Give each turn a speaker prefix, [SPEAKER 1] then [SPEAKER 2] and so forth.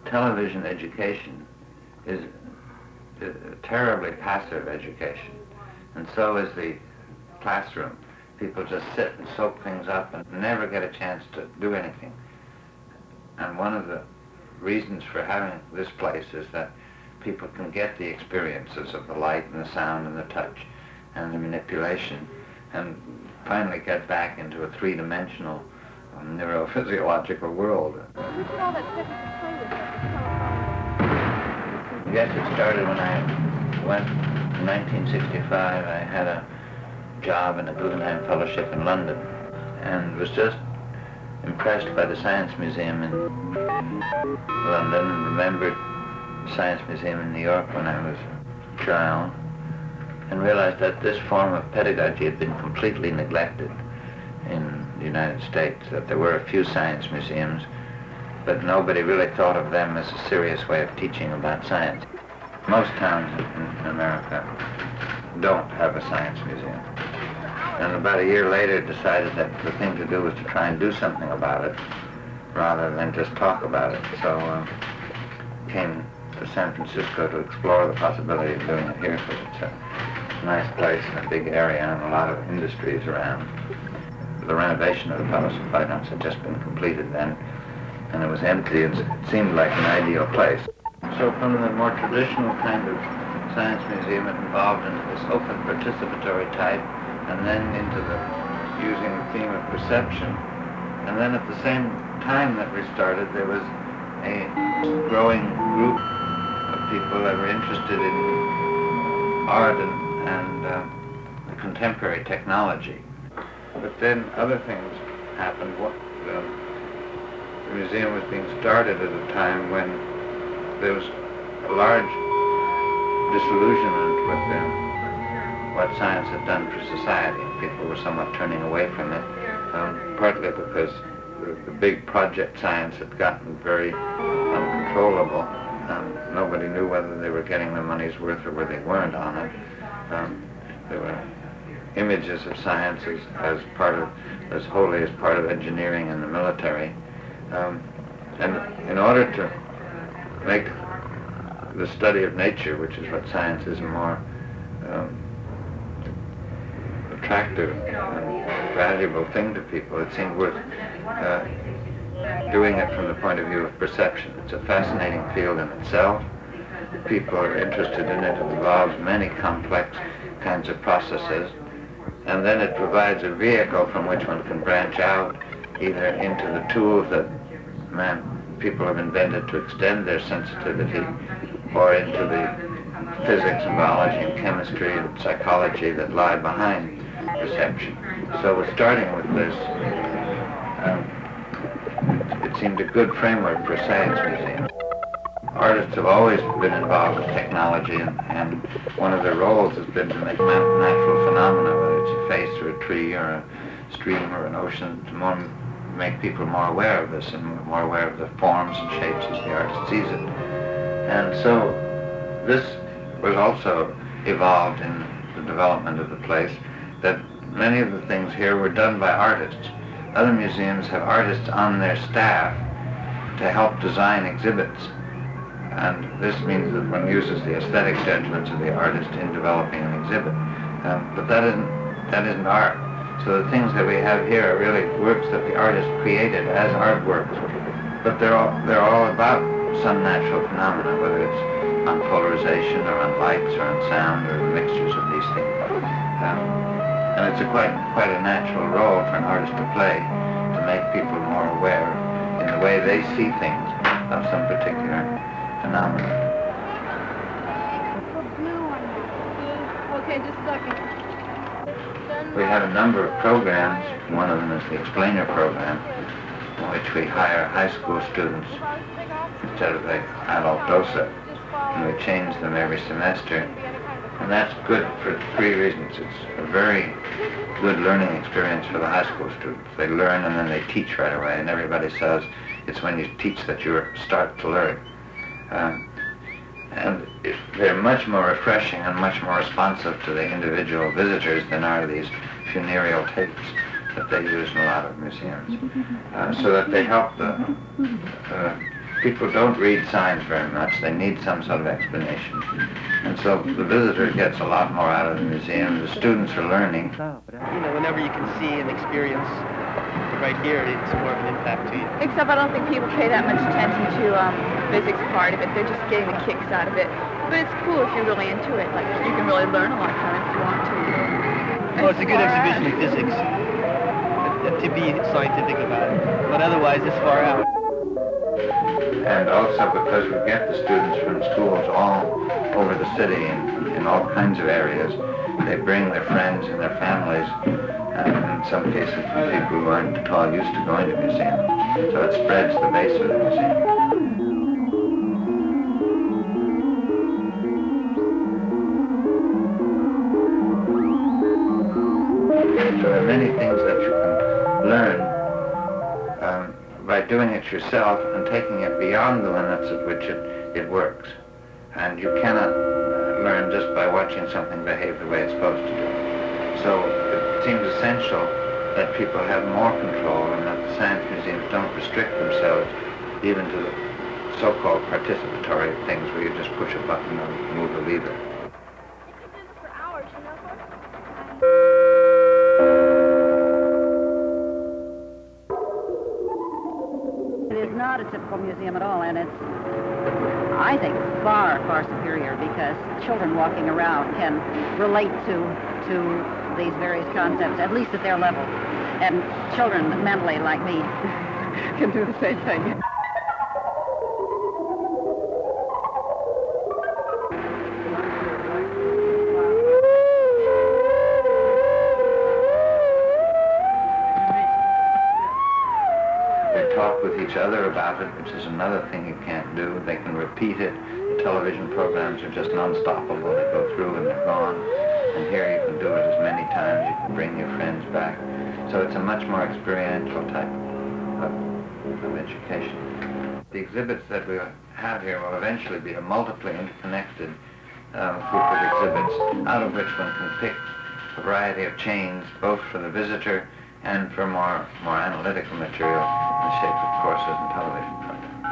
[SPEAKER 1] television education is a terribly passive education, and so is the classroom. People just sit and soak things up and never get a chance to do anything. And one of the reasons for having this place is that people can get the experiences of the light and the sound and the touch and the manipulation, and finally get back into a three-dimensional neurophysiological world. Yes, it started when I went in 1965. I had a job in a Guggenheim Fellowship in London and was just impressed by the Science Museum in London and remembered the Science Museum in New York when I was a child, and realized that this form of pedagogy had been completely neglected in the United States, that there were a few science museums, but nobody really thought of them as a serious way of teaching about science. Most towns in America don't have a science museum. And about a year later decided that the thing to do was to try and do something about it rather than just talk about it. So came to San Francisco to explore the possibility of doing it here, because it's a nice place and a big area and a lot of industries around. The renovation of the Palace of Fine Arts had just been completed then, and it was empty, and it seemed like an ideal place. So from the more traditional kind of science museum, it evolved into this open participatory type, and then into the using the theme of perception. And then at the same time that we started, there was a growing group of people that were interested in art and contemporary technology. But then other things happened. The museum was being started at a time when there was a large disillusionment with what science had done for society. People were somewhat turning away from it, partly because the big project science had gotten very uncontrollable. Nobody knew whether they were getting their money's worth or whether they weren't on it. There were images of science as wholly as part of engineering and the military. And in order to make the study of nature, which is what science is, a more attractive and valuable thing to people, it seemed worth doing it from the point of view of perception. It's a fascinating field in itself. People are interested in it. It involves many complex kinds of processes, and then it provides a vehicle from which one can branch out either into the tools that people have invented to extend their sensitivity, or into the physics and biology and chemistry and psychology that lie behind perception. So we're starting with this. It seemed a good framework for a science museum. Artists have always been involved with technology, and one of their roles has been to make natural phenomena, whether it's a face or a tree or a stream or an ocean, to make people more aware of this and more aware of the forms and shapes as the artist sees it. And so this was also evolved in the development of the place, that many of the things here were done by artists. Other museums have artists on their staff to help design exhibits, and this means that one uses the aesthetic judgments of the artist in developing an exhibit. But that isn't art. So the things that we have here are really works that the artist created as artworks, but they're all about some natural phenomena, whether it's on polarization or on lights or on sound or mixtures of these things. And it's quite a natural role for an artist to play, to make people more aware in the way they see things of some particular phenomena.
[SPEAKER 2] Okay, just a second.
[SPEAKER 1] We have a number of programs. One of them is the Explainer program, in which we hire high school students instead of the adult docent, and we change them every semester. And that's good for three reasons. It's a very good learning experience for the high school students. They learn and then they teach right away, and everybody says it's when you teach that you start to learn. And they're much more refreshing and much more responsive to the individual visitors than are these funereal tapes that they use in a lot of museums. So that they help the People don't read signs very much. They need some sort of explanation. And so the visitor gets a lot more out of the museum. The students are learning.
[SPEAKER 2] You know, whenever you can see and experience right here, it's more of an impact to you.
[SPEAKER 3] Except I don't think people pay that much attention to physics part of it. They're just getting the kicks out of it. But it's cool if you're really into it. Like, you can really learn a lot from it if you want to.
[SPEAKER 2] Well, it's a good exhibition of physics to be scientific about it. But otherwise, it's far out.
[SPEAKER 1] And also because we get the students from schools all over the city in all kinds of areas. They bring their friends and their families, and in some cases people who aren't at all used to going to museums. So it spreads the base of the museum. There are many things that you can learn by doing it yourself and taking it beyond the limits at which it works. And you cannot learn just by watching something behave the way it's supposed to do. So it seems essential that people have more control and that the science museums don't restrict themselves even to the so-called participatory things where you just push a button and move a lever.
[SPEAKER 4] It is not a typical museum at all, and it's, I think, far, far superior because children walking around can relate to these various concepts, at least at their level. And children mentally, like me, can do the same thing.
[SPEAKER 1] Talk with each other about it, which is another thing you can't do. They can repeat it. The television programs are just non-stoppable. They go through and they're gone. And here you can do it as many times. You can bring your friends back. So it's a much more experiential type of education. The exhibits that we have here will eventually be a multiply interconnected group of exhibits, out of which one can pick a variety of chains, both for the visitor and for more analytical material in the shape of courses and television programs.